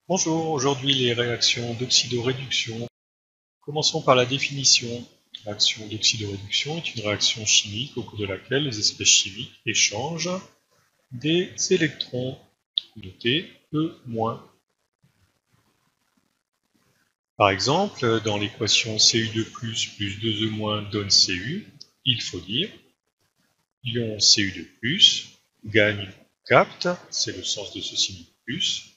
Bonjour, aujourd'hui les réactions d'oxydoréduction. Commençons par la définition. La réaction d'oxydoréduction est une réaction chimique au cours de laquelle les espèces chimiques échangent des électrons, notés E-. Par exemple, dans l'équation Cu2+, plus 2E- donne Cu, il faut dire l'ion Cu2+, gagne, capte, c'est le sens de ce signe plus,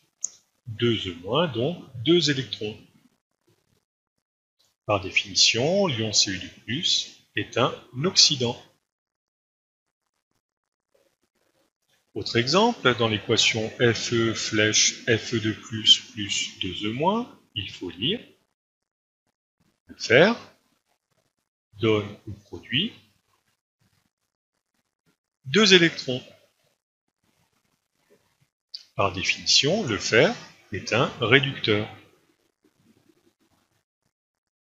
2E-, donc 2 électrons. Par définition, l'ion Cu2+ est un oxydant. Autre exemple, dans l'équation Fe flèche Fe2+, plus 2E-, il faut lire le fer donne ou produit 2 électrons. Par définition, le fer est un réducteur.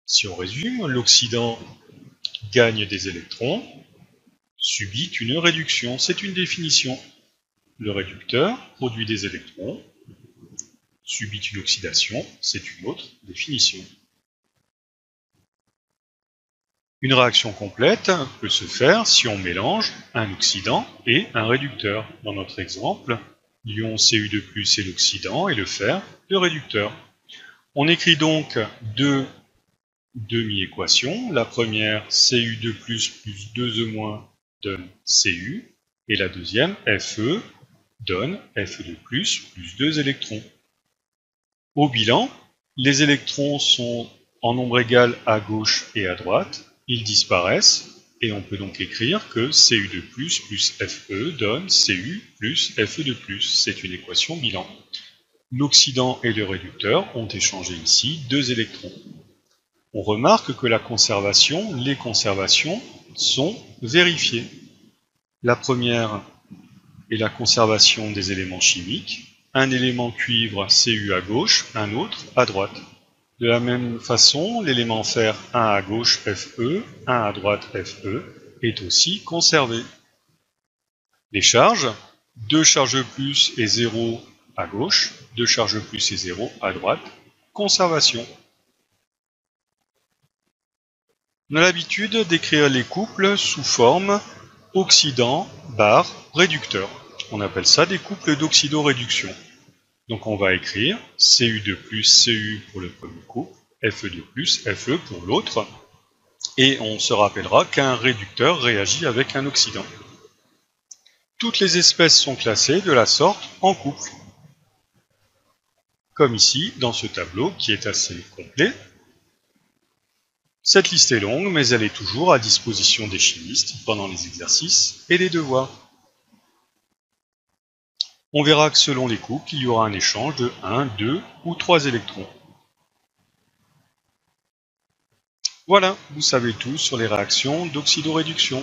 Si on résume, l'oxydant gagne des électrons, subit une réduction. C'est une définition. Le réducteur produit des électrons, subit une oxydation, c'est une autre définition. Une réaction complète peut se faire si on mélange un oxydant et un réducteur. Dans notre exemple, l'ion Cu2+ est l'oxydant et le fer le réducteur. On écrit donc deux demi-équations. La première, Cu2+ plus 2E- donne Cu, et la deuxième, Fe, donne Fe2+ plus 2 électrons. Au bilan, les électrons sont en nombre égal à gauche et à droite, ils disparaissent, et on peut donc écrire que Cu2+ plus Fe donne Cu plus Fe2+. C'est une équation bilan. L'oxydant et le réducteur ont échangé ici 2 électrons. On remarque que les conservations sont vérifiées. La première est la conservation des éléments chimiques. Un élément cuivre Cu à gauche, un autre à droite. De la même façon, l'élément fer 1 à gauche Fe, 1 à droite Fe, est aussi conservé. Les charges, 2 charges plus et 0 à gauche, 2 charges plus et 0 à droite, conservation. On a l'habitude d'écrire les couples sous forme oxydant, barre, réducteur. On appelle ça des couples d'oxydoréduction. Donc on va écrire Cu2+, Cu pour le premier couple, Fe2+, Fe pour l'autre, et on se rappellera qu'un réducteur réagit avec un oxydant. Toutes les espèces sont classées de la sorte en couple, comme ici dans ce tableau qui est assez complet. Cette liste est longue, mais elle est toujours à disposition des chimistes pendant les exercices et les devoirs. On verra que selon les couples, il y aura un échange de 1, 2 ou 3 électrons. Voilà, vous savez tout sur les réactions d'oxydoréduction.